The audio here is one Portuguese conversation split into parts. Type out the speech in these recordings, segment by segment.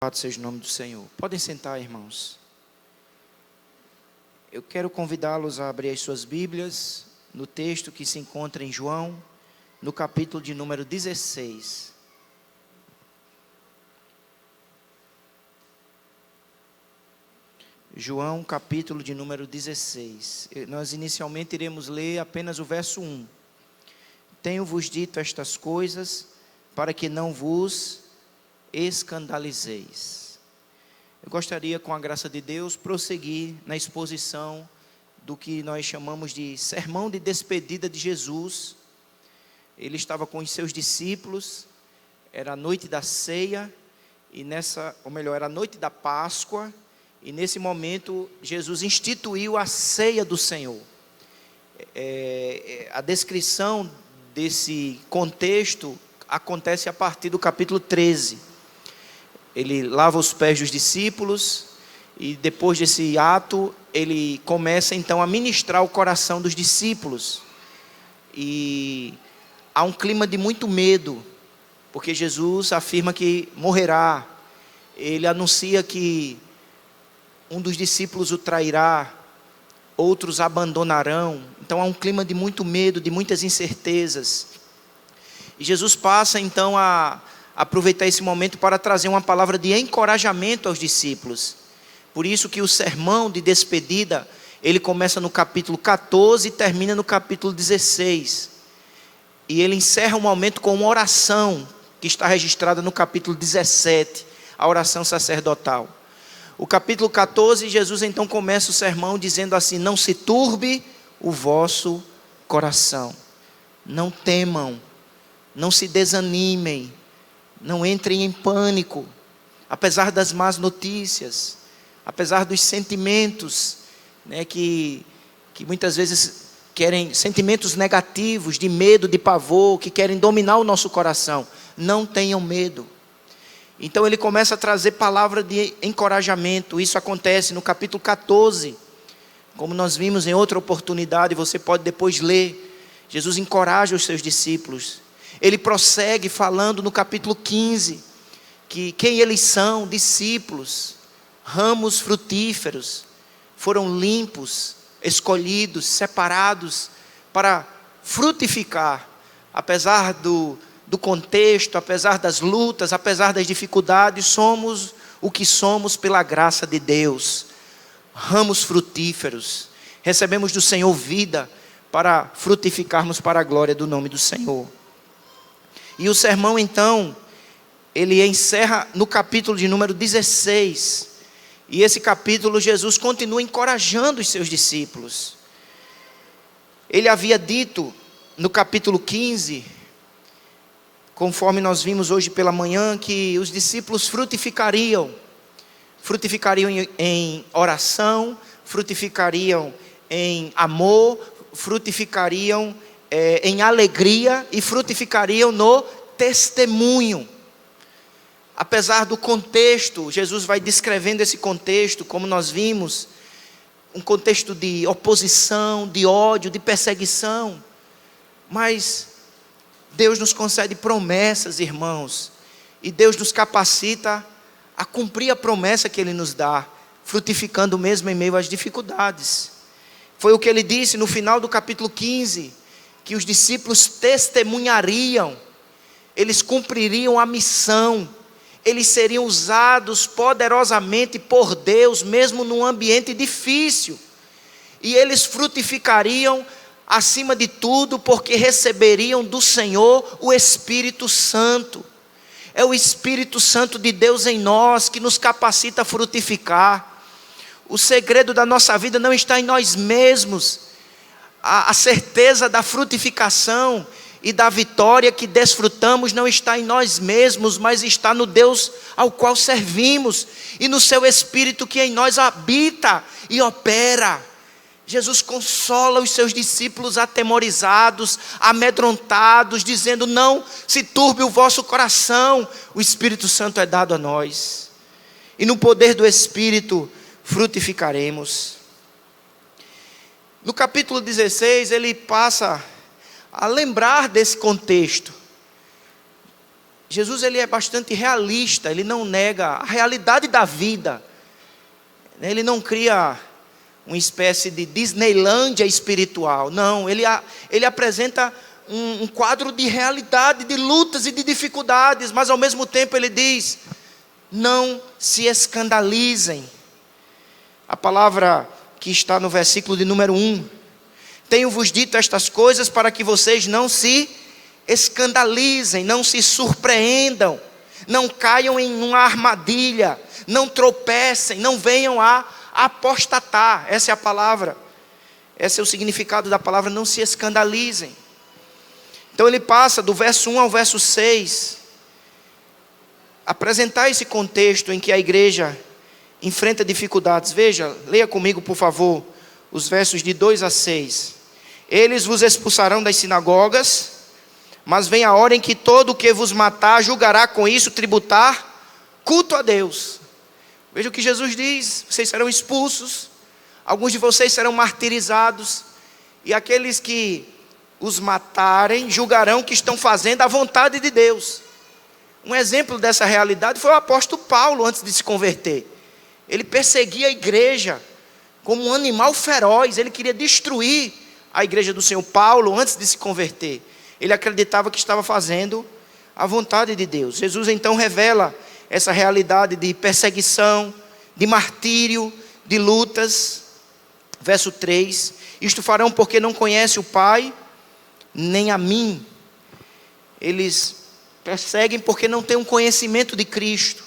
Louvado seja o nome do Senhor. Podem sentar, irmãos. Eu quero convidá-los a abrir as suas Bíblias no texto que se encontra em João, no capítulo de número 16. João, capítulo de número 16. Nós inicialmente iremos ler apenas o verso 1. Tenho-vos dito estas coisas para que não vos escandalizeis. Eu gostaria, com a graça de Deus, prosseguir na exposição do que nós chamamos de sermão de despedida de Jesus. Ele estava com os seus discípulos, era a noite da ceia, era a noite da Páscoa, e nesse momento Jesus instituiu a ceia do Senhor. A descrição desse contexto acontece a partir do capítulo 13. Ele lava os pés dos discípulos e depois desse ato ele começa então a ministrar o coração dos discípulos. E há um clima de muito medo, porque Jesus afirma que morrerá. Ele anuncia que um dos discípulos o trairá, outros abandonarão. Então há um clima de muito medo, de muitas incertezas. E Jesus passa então a aproveitar esse momento para trazer uma palavra de encorajamento aos discípulos. Por isso que o sermão de despedida, ele começa no capítulo 14 e termina no capítulo 16. E ele encerra o momento com uma oração que está registrada no capítulo 17, a oração sacerdotal. O capítulo 14, Jesus então começa o sermão dizendo assim: não se turbe o vosso coração, não temam, não se desanimem, não entrem em pânico, apesar das más notícias, apesar dos sentimentos, que muitas vezes querem, sentimentos negativos, de medo, de pavor, que querem dominar o nosso coração. Não tenham medo. Então ele começa a trazer palavra de encorajamento. Isso acontece no capítulo 14, como nós vimos em outra oportunidade, você pode depois ler. Jesus encoraja os seus discípulos. Ele prossegue falando no capítulo 15, que quem eles são? Discípulos, ramos frutíferos, foram limpos, escolhidos, separados para frutificar, apesar do contexto, apesar das lutas, apesar das dificuldades, somos o que somos pela graça de Deus, ramos frutíferos, recebemos do Senhor vida para frutificarmos para a glória do nome do Senhor. E o sermão então, ele encerra no capítulo de número 16. E esse capítulo Jesus continua encorajando os seus discípulos. Ele havia dito no capítulo 15, conforme nós vimos hoje pela manhã, que os discípulos frutificariam em oração, frutificariam em amor, frutificariam em alegria e frutificariam no testemunho. Apesar do contexto, Jesus vai descrevendo esse contexto, como nós vimos, um contexto de oposição, de ódio, de perseguição, mas Deus nos concede promessas, irmãos, e Deus nos capacita a cumprir a promessa que Ele nos dá, frutificando mesmo em meio às dificuldades. Foi o que Ele disse no final do capítulo 15, que os discípulos testemunhariam, eles cumpririam a missão, eles seriam usados poderosamente por Deus, mesmo num ambiente difícil, e eles frutificariam acima de tudo, porque receberiam do Senhor o Espírito Santo. É o Espírito Santo de Deus em nós que nos capacita a frutificar. O segredo da nossa vida não está em nós mesmos. A certeza da frutificação e da vitória que desfrutamos não está em nós mesmos, mas está no Deus ao qual servimos e no seu Espírito que em nós habita e opera. Jesus consola os seus discípulos atemorizados, amedrontados, dizendo: não se turbe o vosso coração, o Espírito Santo é dado a nós, e no poder do Espírito frutificaremos. No capítulo 16, ele passa a lembrar desse contexto. Jesus ele é bastante realista, ele não nega a realidade da vida. Ele não cria uma espécie de Disneylândia espiritual. Não, ele apresenta um quadro de realidade, de lutas e de dificuldades, mas ao mesmo tempo ele diz: não se escandalizem. A palavra que está no versículo de número 1: tenho-vos dito estas coisas para que vocês não se escandalizem, não se surpreendam, não caiam em uma armadilha, não tropecem, não venham a apostatar. Essa é a palavra, esse é o significado da palavra, não se escandalizem. Então ele passa do verso 1 ao verso 6, apresentar esse contexto em que a igreja enfrenta dificuldades. Veja, leia comigo por favor, os versos de 2 a 6. Eles vos expulsarão das sinagogas, mas vem a hora em que todo o que vos matar julgará com isso tributar culto a Deus. Veja o que Jesus diz: vocês serão expulsos, alguns de vocês serão martirizados, e aqueles que os matarem julgarão que estão fazendo a vontade de Deus. Um exemplo dessa realidade foi o apóstolo Paulo antes de se converter. Ele perseguia a igreja como um animal feroz, ele queria destruir a igreja do Senhor. Paulo, antes de se converter, ele acreditava que estava fazendo a vontade de Deus. Jesus então revela essa realidade de perseguição, de martírio, de lutas. Verso 3: isto farão porque não conhecem o Pai, nem a mim. Eles perseguem porque não têm um conhecimento de Cristo.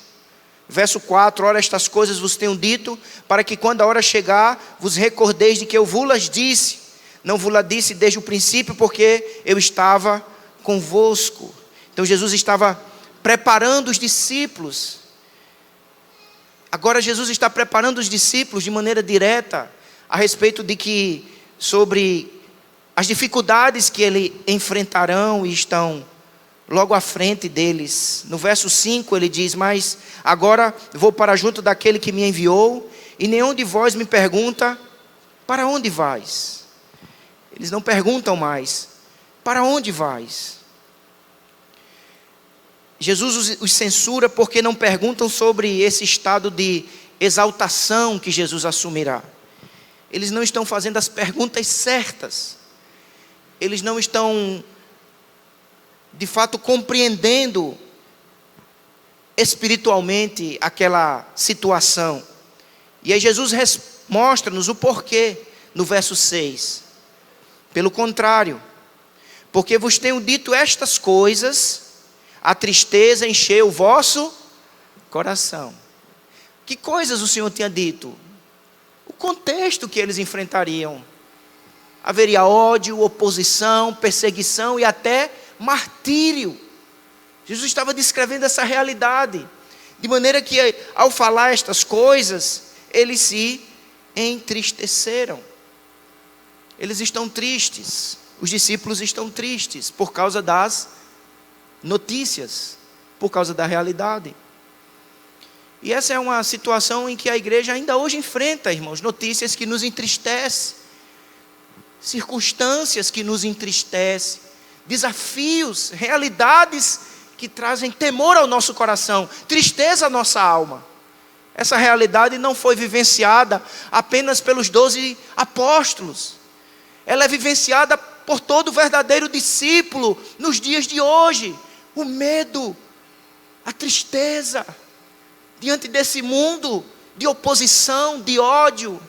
Verso 4: ora, estas coisas vos tenho dito, para que quando a hora chegar, vos recordeis de que eu vos disse. Não vos disse desde o princípio, porque eu estava convosco. Então Jesus estava preparando os discípulos. Agora Jesus está preparando os discípulos de maneira direta a respeito de que, sobre as dificuldades que eles enfrentarão e estão logo à frente deles. No verso 5 ele diz: mas agora vou para junto daquele que me enviou, e nenhum de vós me pergunta: para onde vais? Eles não perguntam mais: para onde vais? Jesus os censura porque não perguntam sobre esse estado de exaltação que Jesus assumirá. Eles não estão fazendo as perguntas certas. Eles não estão, de fato, compreendendo espiritualmente aquela situação. E aí Jesus mostra-nos o porquê no verso 6. Pelo contrário, porque vos tenho dito estas coisas, a tristeza encheu o vosso coração. Que coisas o Senhor tinha dito? O contexto que eles enfrentariam. Haveria ódio, oposição, perseguição e até martírio. Jesus estava descrevendo essa realidade, de maneira que ao falar estas coisas, eles se entristeceram. Eles estão tristes, os discípulos estão tristes por causa das notícias, por causa da realidade. E essa é uma situação em que a igreja ainda hoje enfrenta, irmãos, notícias que nos entristecem, circunstâncias que nos entristecem, desafios, realidades que trazem temor ao nosso coração, tristeza à nossa alma. Essa realidade não foi vivenciada apenas pelos 12 apóstolos. Ela é vivenciada por todo verdadeiro discípulo nos dias de hoje. O medo, a tristeza diante desse mundo de oposição, de ódio.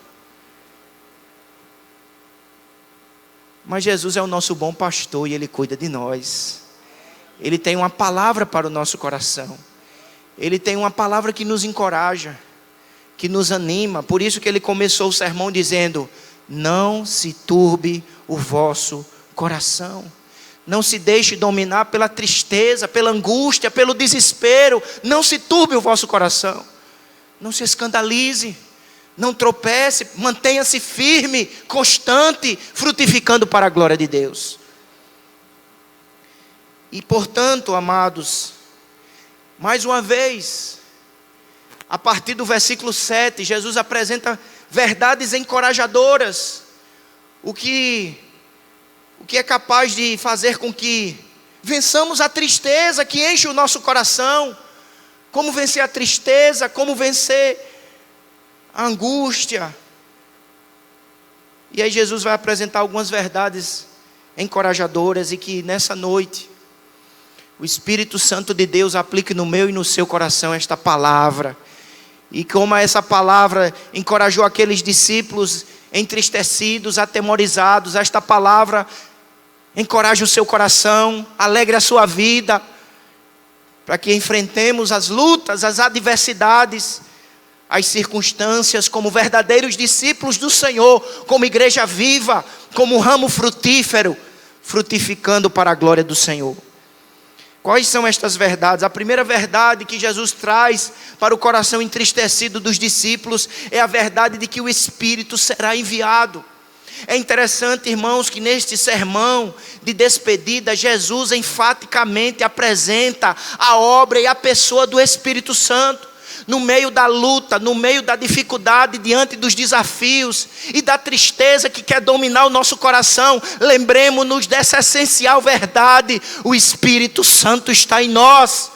Mas Jesus é o nosso bom pastor e Ele cuida de nós. Ele tem uma palavra para o nosso coração. Ele tem uma palavra que nos encoraja, que nos anima. Por isso que Ele começou o sermão dizendo: não se turbe o vosso coração. Não se deixe dominar pela tristeza, pela angústia, pelo desespero. Não se turbe o vosso coração. Não se escandalize. Não tropece. Mantenha-se firme, constante, frutificando para a glória de Deus. E portanto, amados, mais uma vez, a partir do versículo 7, Jesus apresenta verdades encorajadoras, o que é capaz de fazer com que vençamos a tristeza que enche o nosso coração. Como vencer a tristeza, como vencer a angústia. E aí Jesus vai apresentar algumas verdades encorajadoras e que nessa noite o Espírito Santo de Deus aplique no meu e no seu coração esta palavra. E como essa palavra encorajou aqueles discípulos entristecidos, atemorizados, esta palavra encoraje o seu coração, alegre a sua vida, para que enfrentemos as lutas, as adversidades, as circunstâncias, como verdadeiros discípulos do Senhor, como igreja viva, como um ramo frutífero, frutificando para a glória do Senhor. Quais são estas verdades? A primeira verdade que Jesus traz para o coração entristecido dos discípulos é a verdade de que o Espírito será enviado. É interessante, irmãos, que neste sermão de despedida, Jesus enfaticamente apresenta a obra e a pessoa do Espírito Santo. No meio da luta, no meio da dificuldade, diante dos desafios e da tristeza que quer dominar o nosso coração, lembremos-nos dessa essencial verdade: o Espírito Santo está em nós.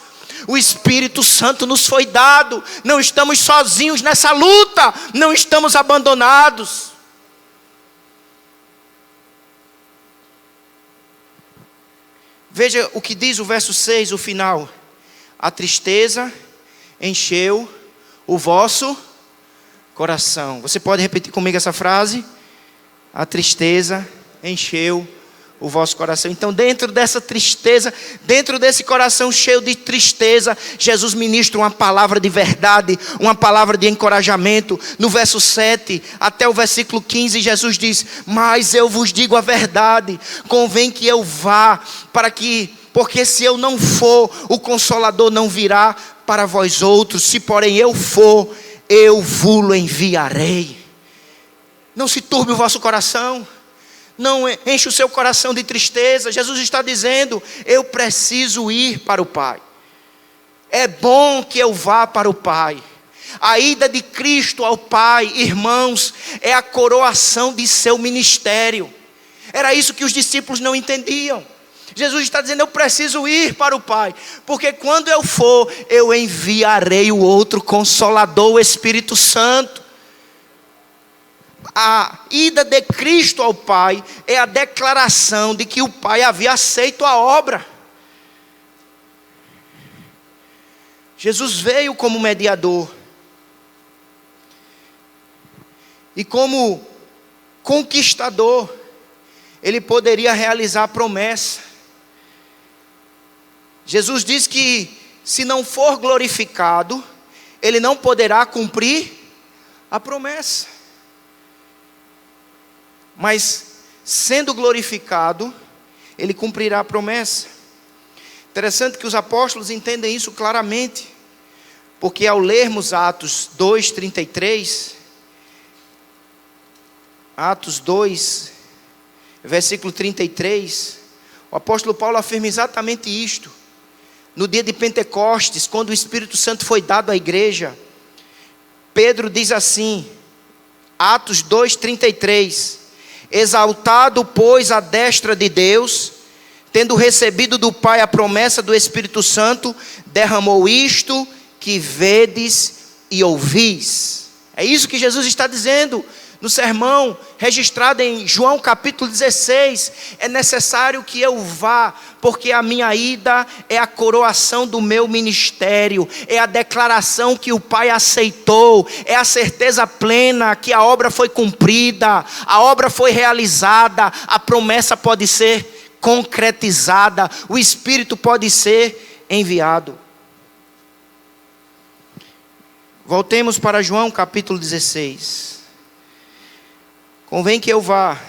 O Espírito Santo nos foi dado. Não estamos sozinhos nessa luta, não estamos abandonados. Veja o que diz o verso 6, o final: a tristeza encheu o vosso coração. Você pode repetir comigo essa frase? A tristeza encheu o vosso coração. Então, dentro dessa tristeza, dentro desse coração cheio de tristeza, Jesus ministra uma palavra de verdade, uma palavra de encorajamento. No verso 7 até o versículo 15, Jesus diz: mas eu vos digo a verdade, convém que eu vá, porque se eu não for, o Consolador não virá para vós outros. Se porém eu for, eu vos enviarei. Não se turbe o vosso coração, não enche o seu coração de tristeza. Jesus está dizendo: eu preciso ir para o Pai. É bom que eu vá para o Pai. A ida de Cristo ao Pai, irmãos, é a coroação de seu ministério. Era isso que os discípulos não entendiam. Jesus está dizendo: eu preciso ir para o Pai, porque quando eu for, eu enviarei o outro Consolador, o Espírito Santo. A ida de Cristo ao Pai é a declaração de que o Pai havia aceito a obra. Jesus veio como mediador, e como conquistador, ele poderia realizar a promessa. Jesus diz que se não for glorificado, ele não poderá cumprir a promessa. Mas sendo glorificado, ele cumprirá a promessa. Interessante que os apóstolos entendem isso claramente, porque ao lermos Atos 2:33, Atos 2, versículo 33, o apóstolo Paulo afirma exatamente isto. No dia de Pentecostes, quando o Espírito Santo foi dado à igreja, Pedro diz assim, Atos 2:33, exaltado pois à destra de Deus, tendo recebido do Pai a promessa do Espírito Santo, derramou isto que vedes e ouvis. É isso que Jesus está dizendo no sermão registrado em João capítulo 16, é necessário que eu vá, porque a minha ida é a coroação do meu ministério, é a declaração que o Pai aceitou, é a certeza plena que a obra foi cumprida, a obra foi realizada, a promessa pode ser concretizada, o Espírito pode ser enviado. Voltemos para João capítulo 16. Convém que eu vá,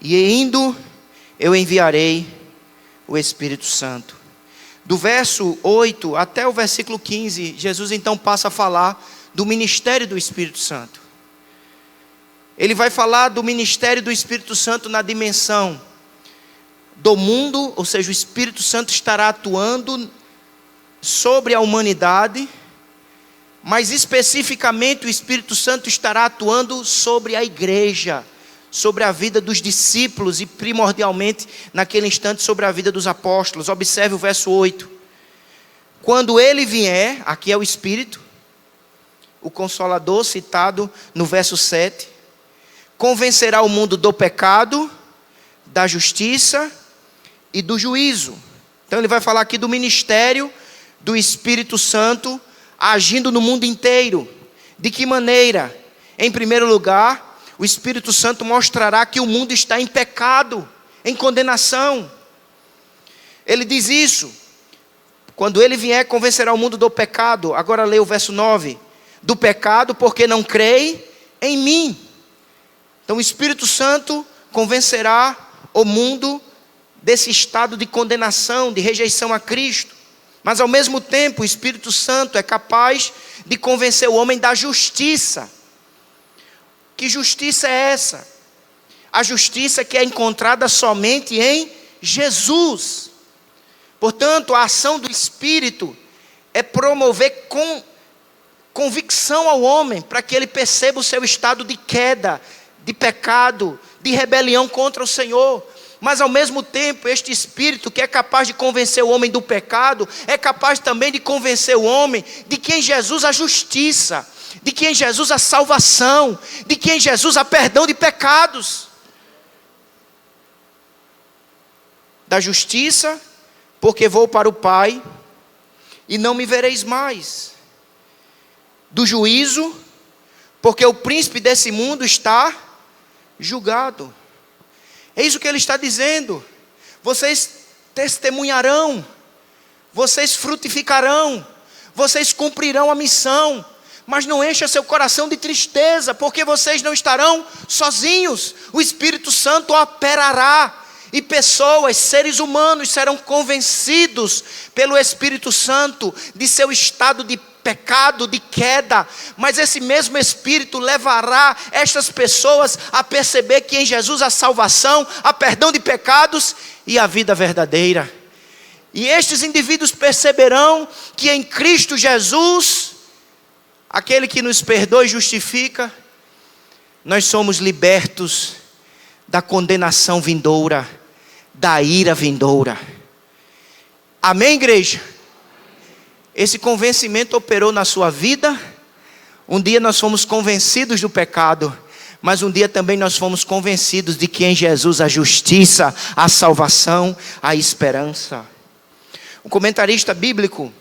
e indo eu enviarei o Espírito Santo. Do verso 8 até o versículo 15, Jesus então passa a falar do ministério do Espírito Santo. Ele vai falar do ministério do Espírito Santo na dimensão do mundo, ou seja, o Espírito Santo estará atuando sobre a humanidade, mas especificamente o Espírito Santo estará atuando sobre a igreja, sobre a vida dos discípulos e primordialmente naquele instante sobre a vida dos apóstolos. Observe o verso 8. Quando ele vier, aqui é o Espírito, o Consolador citado no verso 7, convencerá o mundo do pecado, da justiça e do juízo. Então ele vai falar aqui do ministério do Espírito Santo agindo no mundo inteiro. De que maneira? Em primeiro lugar, o Espírito Santo mostrará que o mundo está em pecado, em condenação. Ele diz isso. Quando ele vier, convencerá o mundo do pecado. Agora leia o verso 9. Do pecado, porque não creem em mim. Então o Espírito Santo convencerá o mundo desse estado de condenação, de rejeição a Cristo. Mas ao mesmo tempo, o Espírito Santo é capaz de convencer o homem da justiça. Que justiça é essa? A justiça que é encontrada somente em Jesus. Portanto, a ação do Espírito é promover convicção ao homem, para que ele perceba o seu estado de queda, de pecado, de rebelião contra o Senhor. Mas ao mesmo tempo, este Espírito que é capaz de convencer o homem do pecado, é capaz também de convencer o homem de que em Jesus há justiça, de que em Jesus há salvação, de que em Jesus há perdão de pecados. Da justiça, porque vou para o Pai e não me vereis mais. Do juízo, porque o príncipe desse mundo está julgado. É isso que ele está dizendo. Vocês testemunharão, vocês frutificarão, vocês cumprirão a missão, mas não encha seu coração de tristeza, porque vocês não estarão sozinhos. O Espírito Santo operará, e pessoas, seres humanos serão convencidos pelo Espírito Santo de seu estado de pecado, de queda, mas esse mesmo Espírito levará estas pessoas a perceber que em Jesus há salvação, há perdão de pecados e a vida verdadeira. E estes indivíduos perceberão que em Cristo Jesus, aquele que nos perdoa e justifica, nós somos libertos da condenação vindoura, da ira vindoura. Amém, igreja? Esse convencimento operou na sua vida. Um dia nós fomos convencidos do pecado, mas um dia também nós fomos convencidos de que em Jesus há justiça, há salvação, há esperança. Um comentarista bíblico,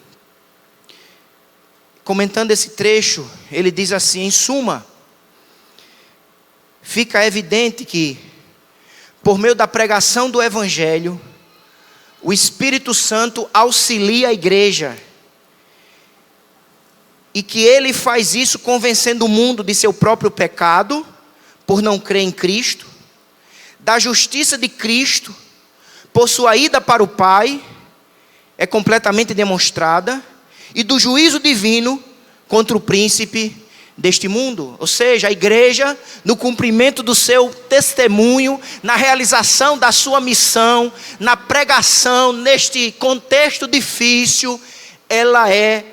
comentando esse trecho, ele diz assim: em suma, fica evidente que, por meio da pregação do Evangelho, o Espírito Santo auxilia a igreja, e que ele faz isso convencendo o mundo de seu próprio pecado, por não crer em Cristo, da justiça de Cristo, por sua ida para o Pai, é completamente demonstrada, e do juízo divino contra o príncipe deste mundo. Ou seja, a igreja, no cumprimento do seu testemunho, na realização da sua missão, na pregação, neste contexto difícil, ela é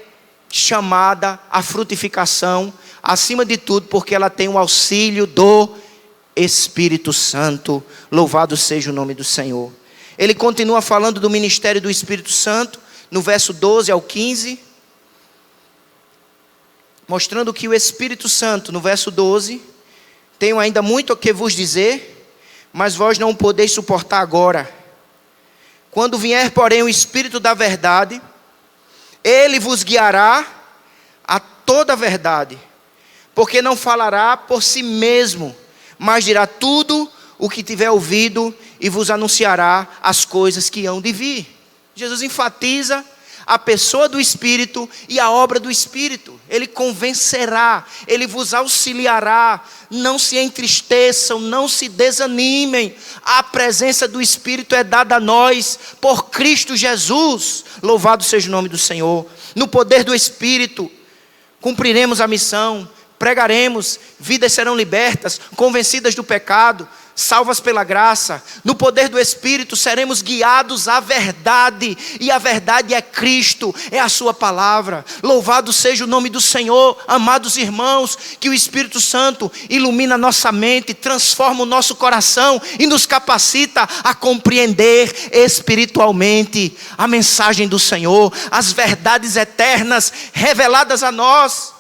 chamada à frutificação, acima de tudo, porque ela tem o auxílio do Espírito Santo. Louvado seja o nome do Senhor. Ele continua falando do ministério do Espírito Santo, no verso 12 ao 15, mostrando que o Espírito Santo, no verso 12, tenho ainda muito o que vos dizer, mas vós não o podeis suportar agora. Quando vier, porém, o Espírito da verdade, ele vos guiará a toda a verdade, porque não falará por si mesmo, mas dirá tudo o que tiver ouvido e vos anunciará as coisas que hão de vir. Jesus enfatiza a pessoa do Espírito e a obra do Espírito. Ele convencerá, ele vos auxiliará. Não se entristeçam, não se desanimem. A presença do Espírito é dada a nós por Cristo Jesus. Louvado seja o nome do Senhor. No poder do Espírito, cumpriremos a missão, pregaremos, vidas serão libertas, convencidas do pecado, salvas pela graça, no poder do Espírito seremos guiados à verdade, e a verdade é Cristo, é a sua palavra. Louvado seja o nome do Senhor. Amados irmãos, que o Espírito Santo ilumina nossa mente, transforma o nosso coração e nos capacita a compreender espiritualmente a mensagem do Senhor, as verdades eternas reveladas a nós.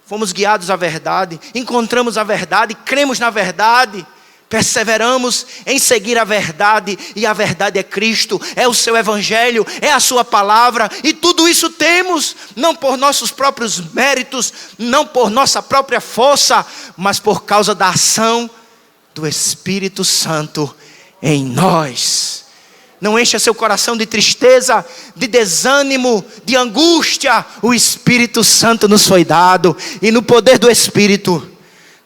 Fomos guiados à verdade, encontramos a verdade, cremos na verdade, perseveramos em seguir a verdade, e a verdade é Cristo, é o seu Evangelho, é a sua palavra, e tudo isso temos, não por nossos próprios méritos, não por nossa própria força, mas por causa da ação do Espírito Santo em nós. Não encha seu coração de tristeza, de desânimo, de angústia. O Espírito Santo nos foi dado, e no poder do Espírito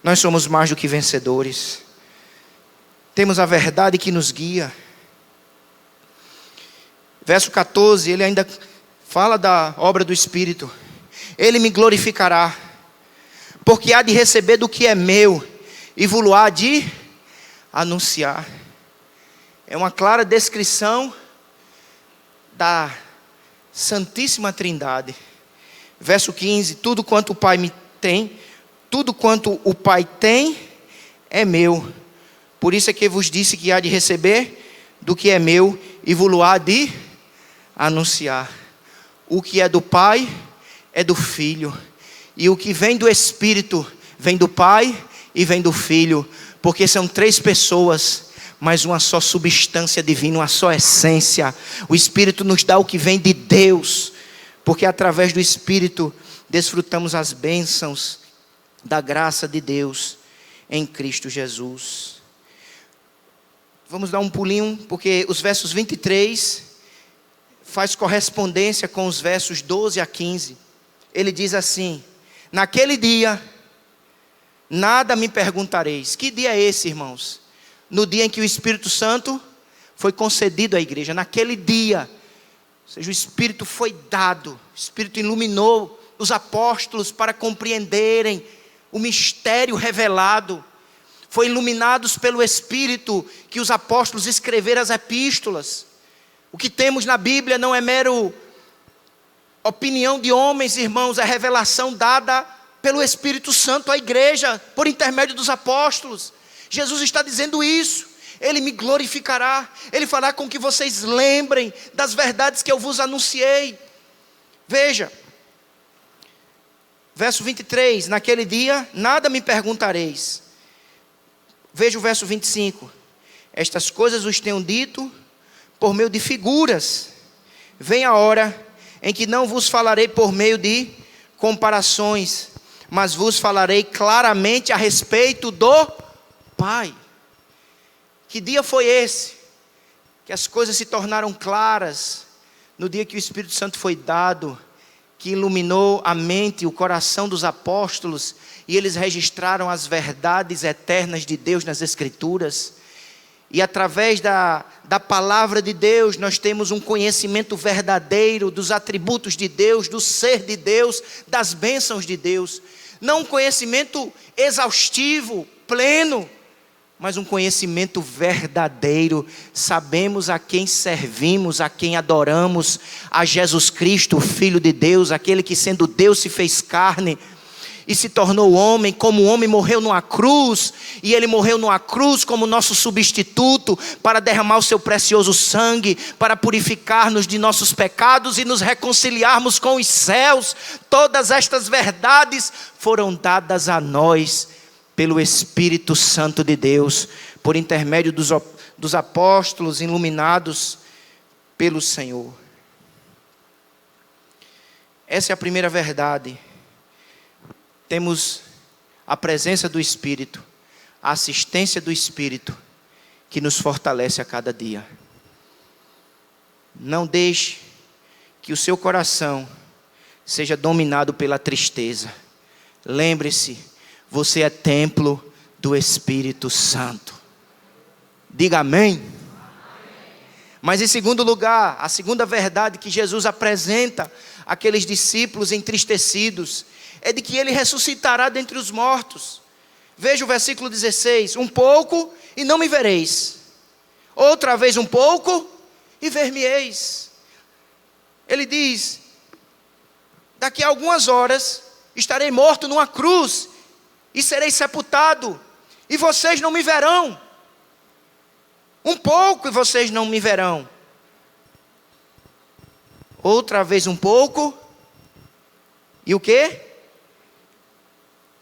nós somos mais do que vencedores. Temos a verdade que nos guia. Verso 14, ele ainda fala da obra do Espírito. Ele me glorificará, porque há de receber do que é meu, e vou-lo há de anunciar. É uma clara descrição da Santíssima Trindade. Verso 15, tudo quanto o Pai me tem, tudo quanto o Pai tem é meu. Por isso é que vos disse que há de receber do que é meu, e vou-lo há de anunciar. O que é do Pai é do Filho, e o que vem do Espírito vem do Pai e vem do Filho, porque são três pessoas, mas uma só substância divina, uma só essência. O Espírito nos dá o que vem de Deus, porque através do Espírito desfrutamos as bênçãos da graça de Deus em Cristo Jesus. Vamos dar um pulinho, porque os versos 23 faz correspondência com os versos 12 a 15. Ele diz assim: naquele dia nada me perguntareis. Que dia é esse, irmãos? No dia em que o Espírito Santo foi concedido à igreja. Naquele dia, ou seja, o Espírito foi dado, o Espírito iluminou os apóstolos para compreenderem o mistério revelado. Foi iluminados pelo Espírito que os apóstolos escreveram as epístolas. O que temos na Bíblia não é mero opinião de homens, irmãos, é revelação dada pelo Espírito Santo à igreja, por intermédio dos apóstolos. Jesus está dizendo isso: Ele me glorificará, Ele fará com que vocês lembrem das verdades que eu vos anunciei. Veja, verso 23, naquele dia nada me perguntareis. Veja o verso 25, estas coisas os tenho dito por meio de figuras. Vem a hora em que não vos falarei por meio de comparações, mas vos falarei claramente a respeito do Pai. Que dia foi esse que as coisas se tornaram claras? No dia que o Espírito Santo foi dado, que iluminou a mente e o coração dos apóstolos, e eles registraram as verdades eternas de Deus nas Escrituras. E através da palavra de Deus, nós temos um conhecimento verdadeiro dos atributos de Deus, do ser de Deus, das bênçãos de Deus. Não um conhecimento exaustivo, pleno, mas um conhecimento verdadeiro. Sabemos a quem servimos, a quem adoramos, a Jesus Cristo, o Filho de Deus, aquele que sendo Deus se fez carne e se tornou homem. Como homem morreu numa cruz, e Ele morreu numa cruz como nosso substituto, para derramar o seu precioso sangue, para purificar-nos de nossos pecados e nos reconciliarmos com os céus. Todas estas verdades foram dadas a nós pelo Espírito Santo de Deus, por intermédio dos apóstolos iluminados pelo Senhor. Essa é a primeira verdade. Temos a presença do Espírito, a assistência do Espírito, que nos fortalece a cada dia. Não deixe que o seu coração seja dominado pela tristeza. Lembre-se, você é templo do Espírito Santo. Diga amém. Mas em segundo lugar, a segunda verdade que Jesus apresenta àqueles discípulos entristecidos é de que Ele ressuscitará dentre os mortos. Veja o versículo 16: um pouco e não me vereis, outra vez um pouco e ver-me-eis. Ele diz: daqui a algumas horas estarei morto numa cruz e serei sepultado, e vocês não me verão. Um pouco e vocês não me verão, outra vez um pouco, e o quê?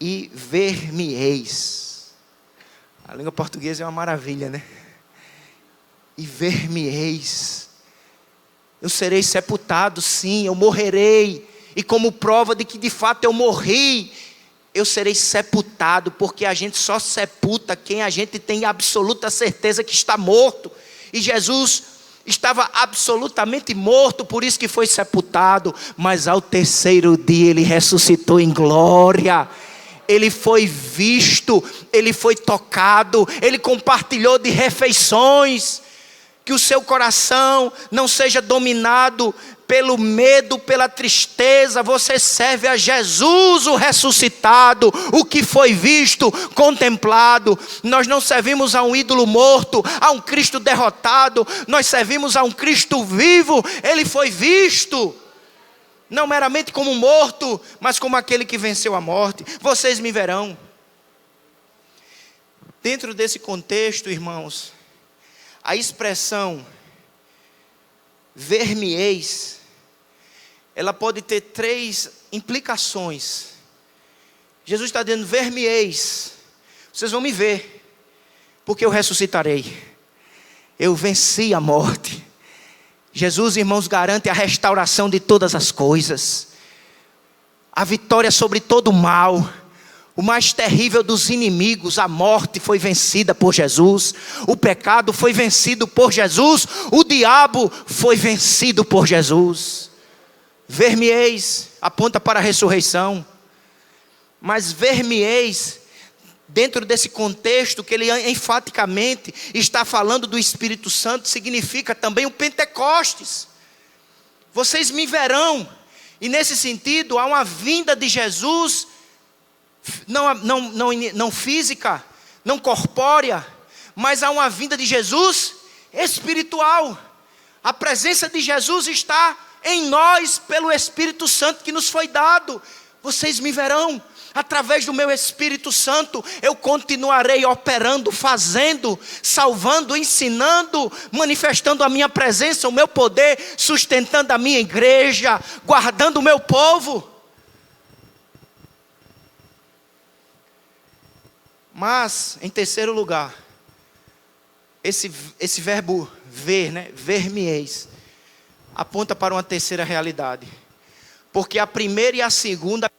E ver-me-eis. A língua portuguesa é uma maravilha, né? E ver-me-eis. Eu serei sepultado, sim, eu morrerei. E como prova de que de fato eu morri, eu serei sepultado, porque a gente só sepulta quem a gente tem absoluta certeza que está morto. E Jesus estava absolutamente morto, por isso que foi sepultado. Mas ao terceiro dia ele ressuscitou em glória. Ele foi visto, ele foi tocado, ele compartilhou de refeições. Que o seu coração não seja dominado pelo medo, pela tristeza. Você serve a Jesus, o ressuscitado, o que foi visto, contemplado. Nós não servimos a um ídolo morto, a um Cristo derrotado. Nós servimos a um Cristo vivo. Ele foi visto, não meramente como morto, mas como aquele que venceu a morte. Vocês me verão. Dentro desse contexto, irmãos, a expressão ver-me-eis, ela pode ter 3 implicações. Jesus está dizendo: ver-me-eis, vocês vão me ver, porque eu ressuscitarei, eu venci a morte. Jesus, irmãos, garante a restauração de todas as coisas, a vitória sobre todo o mal. O mais terrível dos inimigos, a morte, foi vencida por Jesus. O pecado foi vencido por Jesus. O diabo foi vencido por Jesus. Ver-me-eis aponta para a ressurreição. Mas ver-me-eis, dentro desse contexto que ele enfaticamente está falando do Espírito Santo, significa também o Pentecostes. Vocês me verão. E nesse sentido há uma vinda de Jesus, não física, não corpórea, mas há uma vinda de Jesus espiritual. A presença de Jesus está em nós pelo Espírito Santo que nos foi dado. Vocês me verão. Através do meu Espírito Santo eu continuarei operando, fazendo, salvando, ensinando, manifestando a minha presença, o meu poder, sustentando a minha igreja, guardando o meu povo. Mas, em terceiro lugar, esse verbo ver, né? Ver-me-eis, aponta para uma terceira realidade. Porque a primeira e a segunda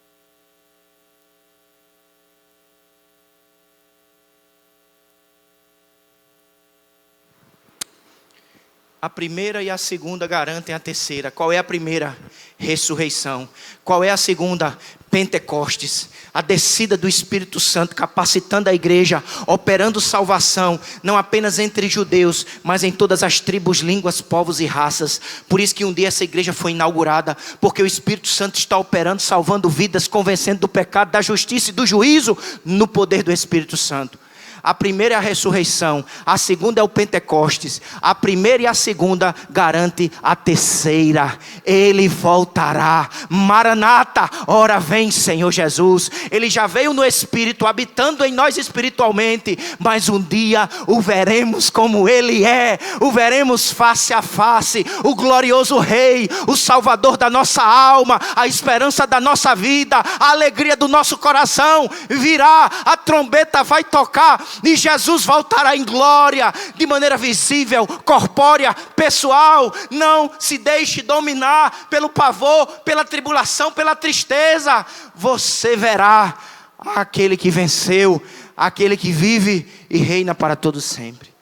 garantem a terceira. Qual é a primeira? Ressurreição. Qual é a segunda? Pentecostes, a descida do Espírito Santo, capacitando a igreja, operando salvação, não apenas entre judeus, mas em todas as tribos, línguas, povos e raças. Por isso que um dia essa igreja foi inaugurada, porque o Espírito Santo está operando, salvando vidas, convencendo do pecado, da justiça e do juízo, no poder do Espírito Santo. A primeira é a ressurreição, a segunda é o Pentecostes. A primeira e a segunda garante a terceira. Ele voltará. Maranata, ora vem Senhor Jesus. Ele já veio no Espírito, habitando em nós espiritualmente, mas um dia o veremos como Ele é. O veremos face a face. O glorioso Rei, o Salvador da nossa alma, a esperança da nossa vida, a alegria do nosso coração. Virá, a trombeta vai tocar e Jesus voltará em glória, de maneira visível, corpórea, pessoal. Não se deixe dominar pelo pavor, pela tribulação, pela tristeza. Você verá aquele que venceu, aquele que vive e reina para todo sempre.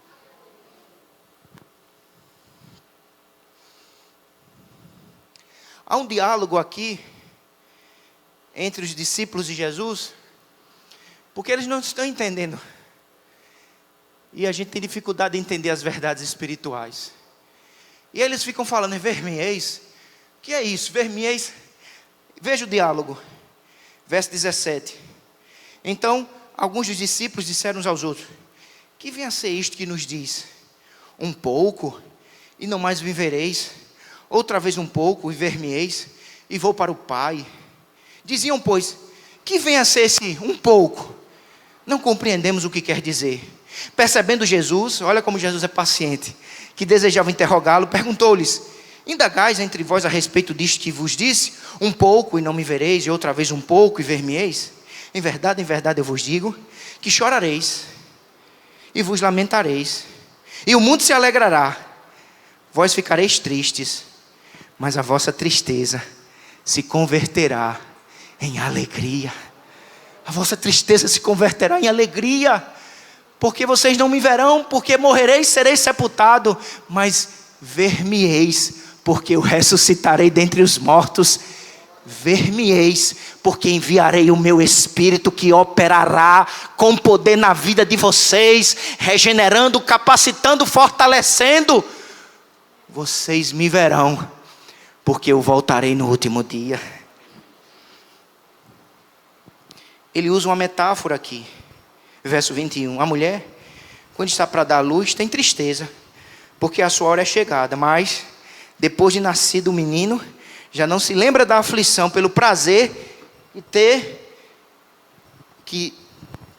Há um diálogo aqui entre os discípulos de Jesus, porque eles não estão entendendo. E a gente tem dificuldade de entender as verdades espirituais. E eles ficam falando: ver-me-eis. O que é isso? Ver-me-eis. Veja o diálogo. Verso 17. Então alguns dos discípulos disseram uns aos outros: que venha a ser isto que nos diz? Um pouco, e não mais vivereis. Outra vez um pouco, e ver-me-eis, e vou para o Pai. Diziam, pois, que venha a ser esse um pouco? Não compreendemos o que quer dizer. Percebendo Jesus, olha como Jesus é paciente, que desejava interrogá-lo, perguntou-lhes: indagais entre vós a respeito disto que vos disse? Um pouco e não me vereis, e outra vez um pouco e ver-me-eis? Em verdade eu vos digo, que chorareis, e vos lamentareis, e o mundo se alegrará. Vós ficareis tristes, mas a vossa tristeza se converterá em alegria. A vossa tristeza se converterá em alegria, porque vocês não me verão, porque morrereis, sereis sepultado, mas ver-me-eis, porque eu ressuscitarei dentre os mortos. Ver-me-eis, porque enviarei o meu Espírito, que operará com poder na vida de vocês, regenerando, capacitando, fortalecendo. Vocês me verão, porque eu voltarei no último dia. Ele usa uma metáfora aqui, verso 21. A mulher, quando está para dar à luz, tem tristeza, porque a sua hora é chegada. Mas, depois de nascido o menino, já não se lembra da aflição pelo prazer que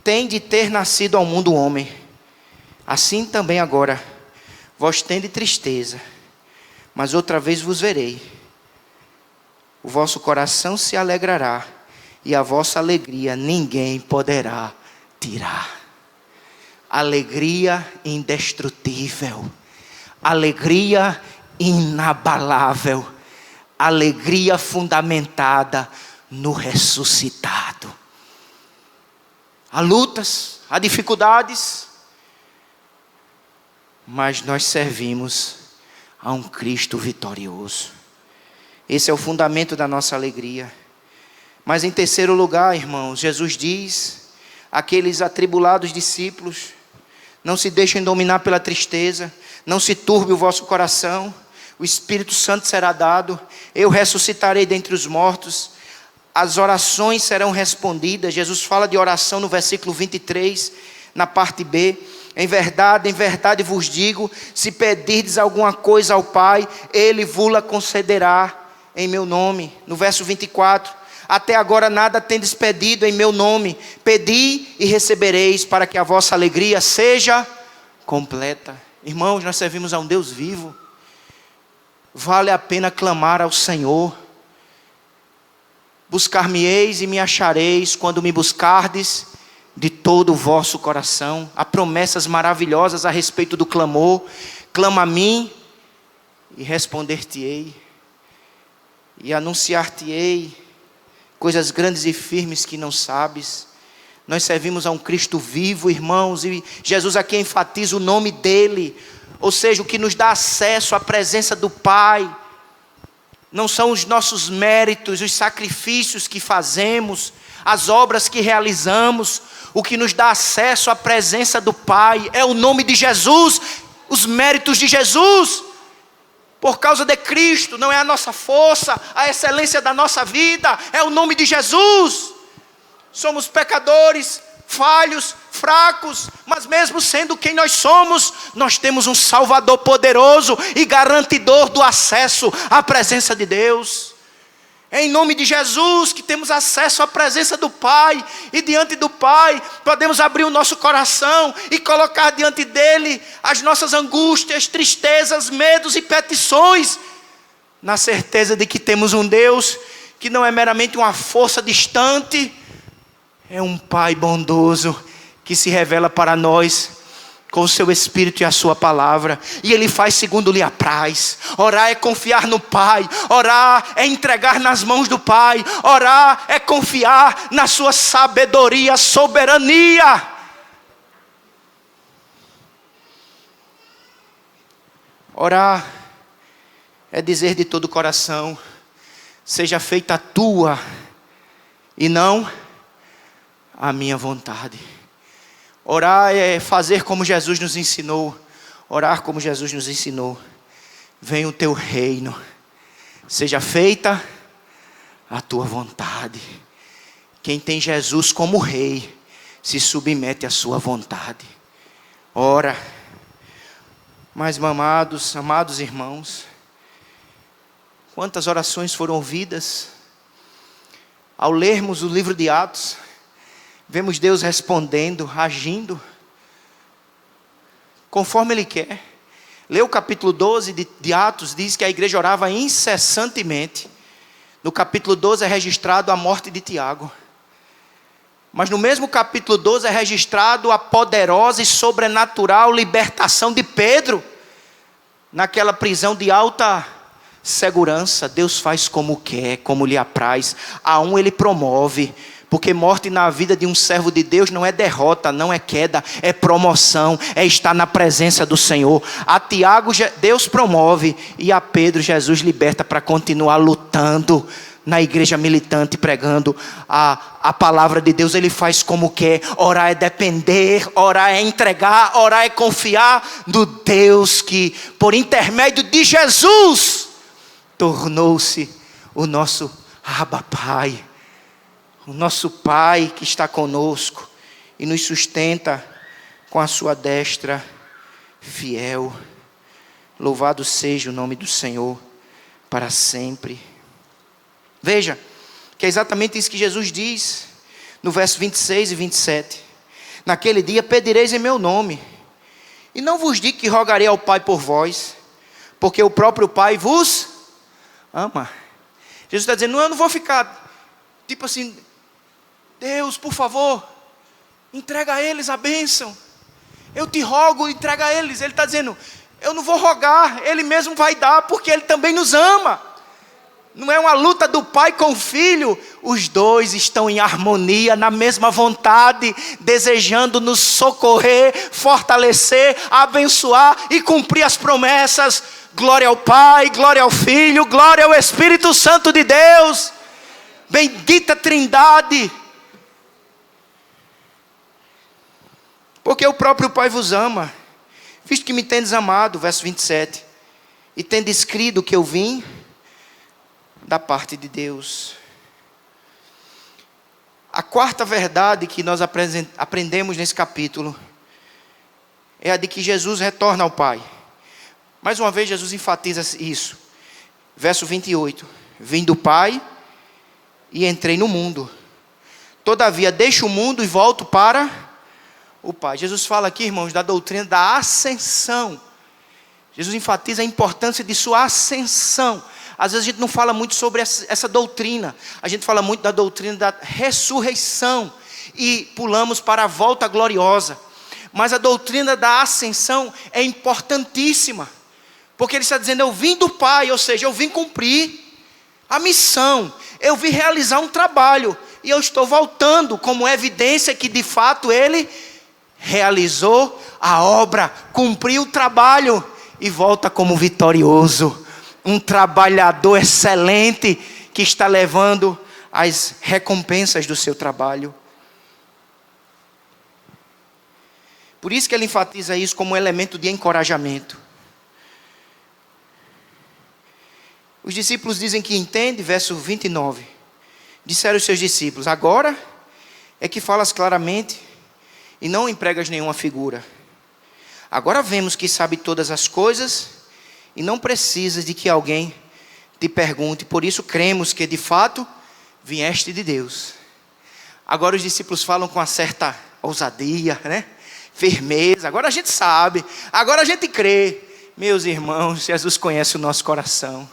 tem de ter nascido ao mundo o homem. Assim também agora, vós tendes tristeza, mas outra vez vos verei. O vosso coração se alegrará, e a vossa alegria ninguém poderá tirar. Alegria indestrutível, alegria inabalável, alegria fundamentada no ressuscitado. Há lutas, há dificuldades, mas nós servimos a um Cristo vitorioso. Esse é o fundamento da nossa alegria. Mas em terceiro lugar, irmãos, Jesus diz: aqueles atribulados discípulos, não se deixem dominar pela tristeza, não se turbe o vosso coração, o Espírito Santo será dado, eu ressuscitarei dentre os mortos, as orações serão respondidas. Jesus fala de oração no versículo 23, na parte B. Em verdade vos digo, se pedirdes alguma coisa ao Pai, Ele vos-la concederá em meu nome. No verso 24, até agora nada tendes pedido em meu nome, pedi e recebereis, para que a vossa alegria seja completa. Irmãos, nós servimos a um Deus vivo. Vale a pena clamar ao Senhor. Buscar-me-eis e me achareis, quando me buscardes de todo o vosso coração. Há promessas maravilhosas a respeito do clamor. Clama a mim e responder-te-ei, e anunciar-te-ei coisas grandes e firmes que não sabes. Nós servimos a um Cristo vivo, irmãos, e Jesus aqui enfatiza o nome dele, ou seja, o que nos dá acesso à presença do Pai. Não são os nossos méritos, os sacrifícios que fazemos, as obras que realizamos. O que nos dá acesso à presença do Pai é o nome de Jesus, os méritos de Jesus. Por causa de Cristo, não é a nossa força, a excelência da nossa vida, é o nome de Jesus. Somos pecadores, falhos, fracos, mas mesmo sendo quem nós somos, nós temos um Salvador poderoso e garantidor do acesso à presença de Deus. É em nome de Jesus que temos acesso à presença do Pai, e diante do Pai podemos abrir o nosso coração e colocar diante dele as nossas angústias, tristezas, medos e petições, na certeza de que temos um Deus que não é meramente uma força distante, é um Pai bondoso que se revela para nós com o seu Espírito e a sua palavra, e Ele faz segundo lhe apraz. Orar é confiar no Pai, orar é entregar nas mãos do Pai, orar é confiar na sua sabedoria, soberania. Orar é dizer de todo o coração: seja feita a tua e não a minha vontade. Orar é fazer como Jesus nos ensinou. Orar como Jesus nos ensinou. Venha o teu reino, seja feita a tua vontade. Quem tem Jesus como rei, se submete à sua vontade. Ora, mas amados irmãos, quantas orações foram ouvidas? Ao lermos o livro de Atos, vemos Deus respondendo, agindo, conforme Ele quer. Lê o capítulo 12 de Atos, diz que a igreja orava incessantemente. No capítulo 12 é registrado a morte de Tiago. Mas no mesmo capítulo 12 é registrado a poderosa e sobrenatural libertação de Pedro. Naquela prisão de alta segurança, Deus faz como quer, como lhe apraz. A um Ele promove. Porque morte na vida de um servo de Deus não é derrota, não é queda, é promoção, é estar na presença do Senhor. A Tiago Deus promove e a Pedro Jesus liberta para continuar lutando na igreja militante, pregando a palavra de Deus. Ele faz como quer. Orar é depender, orar é entregar, orar é confiar no Deus que, por intermédio de Jesus, tornou-se o nosso Abba Pai. O nosso Pai que está conosco e nos sustenta com a sua destra fiel. Louvado seja o nome do Senhor para sempre. Veja, que é exatamente isso que Jesus diz no verso 26 e 27. Naquele dia pedireis em meu nome, e não vos digo que rogarei ao Pai por vós, porque o próprio Pai vos ama. Jesus está dizendo, eu não vou ficar tipo assim, Deus, por favor, entrega a eles a bênção. Eu te rogo, entrega a eles. Ele está dizendo, eu não vou rogar, Ele mesmo vai dar, porque Ele também nos ama. Não é uma luta do pai com o filho. Os dois estão em harmonia, na mesma vontade, desejando nos socorrer, fortalecer, abençoar e cumprir as promessas. Glória ao Pai, glória ao Filho, glória ao Espírito Santo de Deus. Bendita Trindade. Porque o próprio Pai vos ama, visto que me tendes amado, verso 27, e tendes crido que eu vim da parte de Deus. A quarta verdade que nós aprendemos nesse capítulo é a de que Jesus retorna ao Pai. Mais uma vez Jesus enfatiza isso. Verso 28. Vim do Pai e entrei no mundo. Todavia deixo o mundo e volto para o Pai. Jesus fala aqui, irmãos, da doutrina da ascensão. Jesus enfatiza a importância de sua ascensão. Às vezes a gente não fala muito sobre essa doutrina. A gente fala muito da doutrina da ressurreição. E pulamos para a volta gloriosa. Mas a doutrina da ascensão é importantíssima. Porque ele está dizendo, eu vim do Pai, ou seja, eu vim cumprir a missão. Eu vim realizar um trabalho. E eu estou voltando como evidência que de fato ele realizou a obra, cumpriu o trabalho e volta como vitorioso. Um trabalhador excelente que está levando as recompensas do seu trabalho. Por isso que ele enfatiza isso como um elemento de encorajamento. Os discípulos dizem que entende, verso 29. Disseram os seus discípulos, agora é que falas claramente e não empregas nenhuma figura. Agora vemos que sabe todas as coisas e não precisas de que alguém te pergunte. Por isso cremos que de fato vieste de Deus. Agora os discípulos falam com uma certa ousadia, né? Firmeza. Agora a gente sabe. Agora a gente crê. Meus irmãos, Jesus conhece o nosso coração.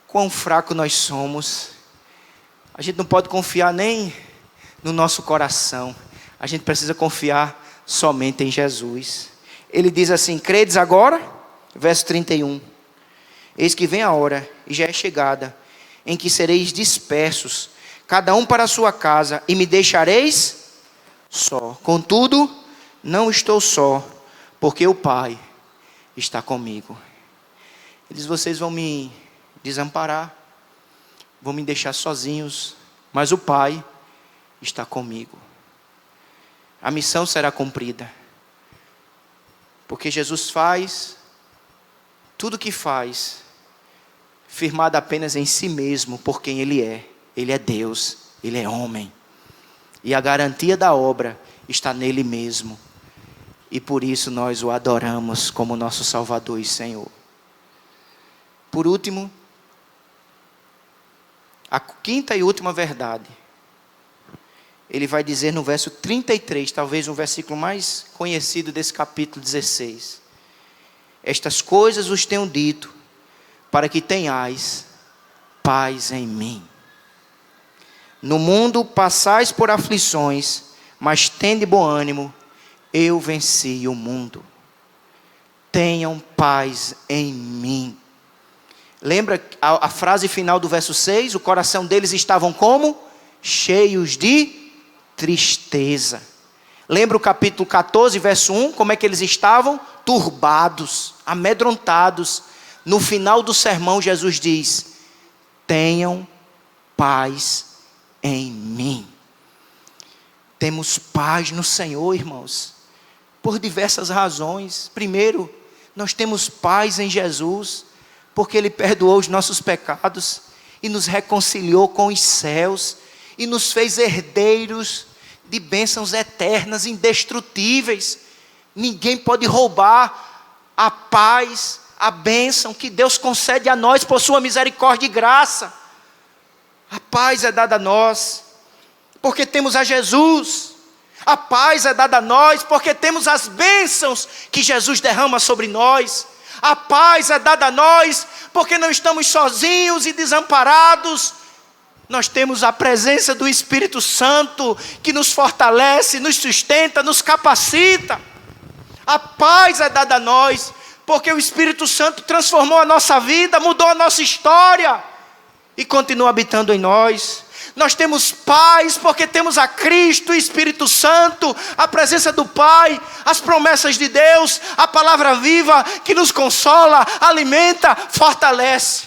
Quão fraco nós somos. A gente não pode confiar nem no nosso coração. A gente precisa confiar somente em Jesus. Ele diz assim, credes agora? Verso 31. Eis que vem a hora, e já é chegada, em que sereis dispersos, cada um para a sua casa, e me deixareis só. Contudo, não estou só, porque o Pai está comigo. Ele diz, vocês vão me desamparar, vão me deixar sozinhos, mas o Pai está comigo. A missão será cumprida. Porque Jesus faz tudo o que faz, firmado apenas em si mesmo, por quem Ele é. Ele é Deus, Ele é homem. E a garantia da obra está nele mesmo. E por isso nós o adoramos como nosso Salvador e Senhor. Por último, a quinta e última verdade. Ele vai dizer no verso 33, talvez um versículo mais conhecido desse capítulo 16. Estas coisas vos tenho dito, para que tenhais paz em mim. No mundo passais por aflições, mas tende bom ânimo, eu venci o mundo. Tenham paz em mim. Lembra a frase final do verso 6? O coração deles estavam como? Cheios de tristeza. Lembra o capítulo 14, verso 1? Como é que eles estavam? Turbados, amedrontados. No final do sermão, Jesus diz: tenham paz em mim. Temos paz no Senhor, irmãos, por diversas razões. Primeiro, nós temos paz em Jesus, porque Ele perdoou os nossos pecados e nos reconciliou com os céus e nos fez herdeiros de bênçãos eternas, indestrutíveis. Ninguém pode roubar a paz, a bênção que Deus concede a nós por sua misericórdia e graça. A paz é dada a nós porque temos a Jesus. A paz é dada a nós porque temos as bênçãos que Jesus derrama sobre nós. A paz é dada a nós porque não estamos sozinhos e desamparados. Nós temos a presença do Espírito Santo que nos fortalece, nos sustenta, nos capacita. A paz é dada a nós porque o Espírito Santo transformou a nossa vida, mudou a nossa história e continua habitando em nós. Nós temos paz porque temos a Cristo, o Espírito Santo, a presença do Pai, as promessas de Deus, a palavra viva que nos consola, alimenta, fortalece.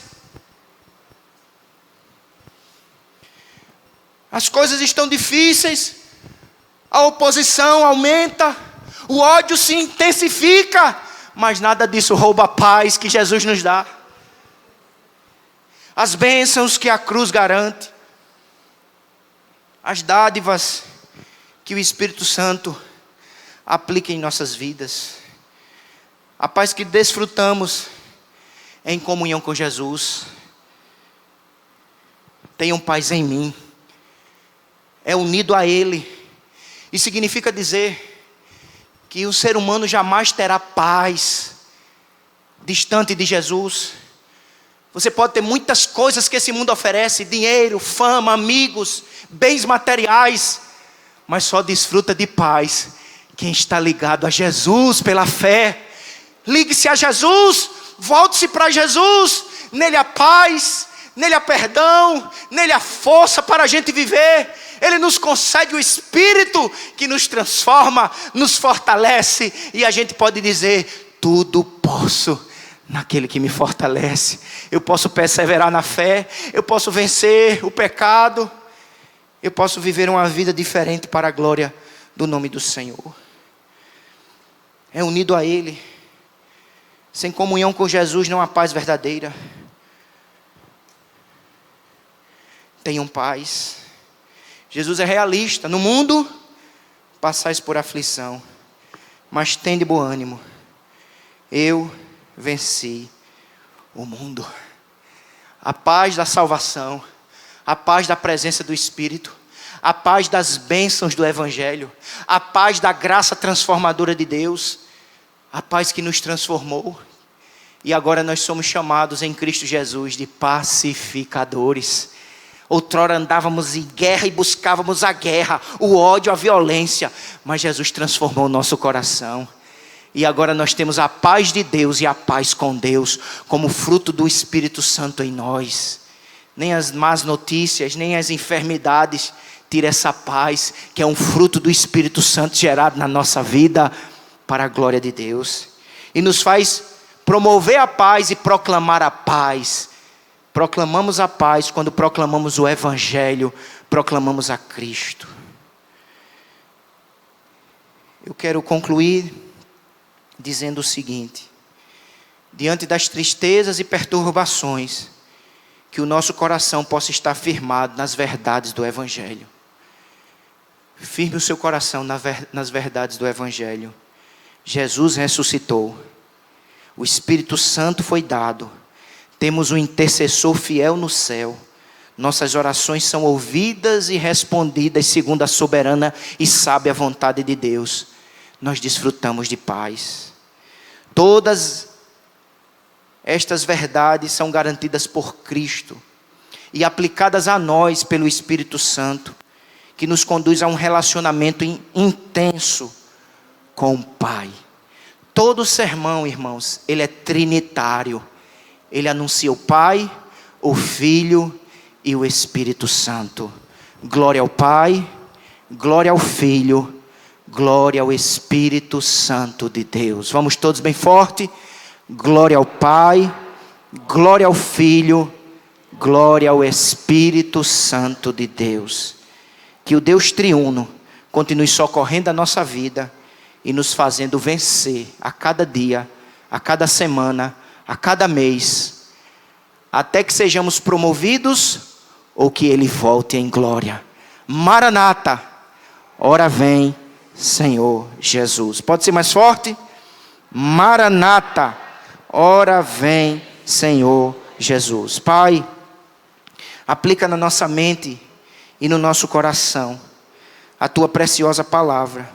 As coisas estão difíceis, a oposição aumenta, o ódio se intensifica, mas nada disso rouba a paz que Jesus nos dá. As bênçãos que a cruz garante, as dádivas que o Espírito Santo aplica em nossas vidas, a paz que desfrutamos em comunhão com Jesus. Tenham paz em mim. É unido a Ele. E significa dizer que o ser humano jamais terá paz distante de Jesus. Você pode ter muitas coisas que esse mundo oferece: dinheiro, fama, amigos, bens materiais, mas só desfruta de paz quem está ligado a Jesus pela fé. Ligue-se a Jesus, volte-se para Jesus. Nele há paz, nele há perdão, nele há força para a gente viver. Ele nos concede o Espírito que nos transforma, nos fortalece, e a gente pode dizer: tudo posso naquele que me fortalece. Eu posso perseverar na fé, eu posso vencer o pecado, eu posso viver uma vida diferente para a glória do nome do Senhor. É unido a Ele. Sem comunhão com Jesus não há paz verdadeira. Tenham paz. Jesus é realista. No mundo passais por aflição, mas tende bom ânimo. Eu venci o mundo. A paz da salvação, a paz da presença do Espírito, a paz das bênçãos do Evangelho, a paz da graça transformadora de Deus, a paz que nos transformou. E agora nós somos chamados em Cristo Jesus de pacificadores. Outrora andávamos em guerra e buscávamos a guerra, o ódio, a violência, mas Jesus transformou o nosso coração. E agora nós temos a paz de Deus e a paz com Deus, como fruto do Espírito Santo em nós. Nem as más notícias, nem as enfermidades tiram essa paz, que é um fruto do Espírito Santo gerado na nossa vida, para a glória de Deus. E nos faz promover a paz e proclamar a paz. Proclamamos a paz quando proclamamos o Evangelho, proclamamos a Cristo. Eu quero concluir dizendo o seguinte: diante das tristezas e perturbações, que o nosso coração possa estar firmado nas verdades do Evangelho. Firme o seu coração nas verdades do Evangelho. Jesus ressuscitou. O Espírito Santo foi dado. Temos um intercessor fiel no céu. Nossas orações são ouvidas e respondidas segundo a soberana e sábia vontade de Deus. Nós desfrutamos de paz. Todas estas verdades são garantidas por Cristo e aplicadas a nós pelo Espírito Santo, que nos conduz a um relacionamento intenso com o Pai. Todo sermão, irmãos, ele é trinitário. Ele anuncia o Pai, o Filho e o Espírito Santo. Glória ao Pai, glória ao Filho, glória ao Espírito Santo de Deus. Vamos todos bem forte. Glória ao Pai, glória ao Filho, glória ao Espírito Santo de Deus. Que o Deus triuno continue socorrendo a nossa vida e nos fazendo vencer a cada dia, a cada semana, a cada mês, até que sejamos promovidos ou que Ele volte em glória. Maranata, ora vem, Senhor Jesus. Pode ser mais forte? Maranata, ora vem, Senhor Jesus. Pai, aplica na nossa mente e no nosso coração a Tua preciosa palavra.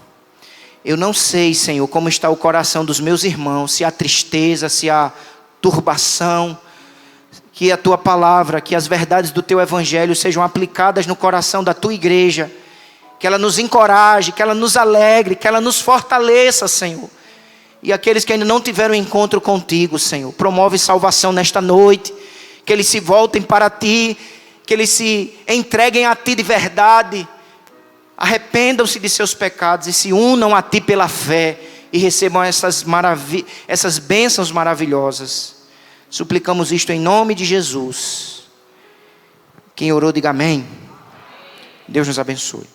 Eu não sei, Senhor, como está o coração dos meus irmãos, se há tristeza, se há turbação. Que a Tua palavra, que as verdades do Teu Evangelho sejam aplicadas no coração da Tua igreja. Que ela nos encoraje, que ela nos alegre, que ela nos fortaleça, Senhor. E aqueles que ainda não tiveram encontro contigo, Senhor, promove salvação nesta noite. Que eles se voltem para Ti, que eles se entreguem a Ti de verdade. Arrependam-se de seus pecados e se unam a Ti pela fé e recebam essas bênçãos maravilhosas. Suplicamos isto em nome de Jesus. Quem orou, diga amém. Deus nos abençoe.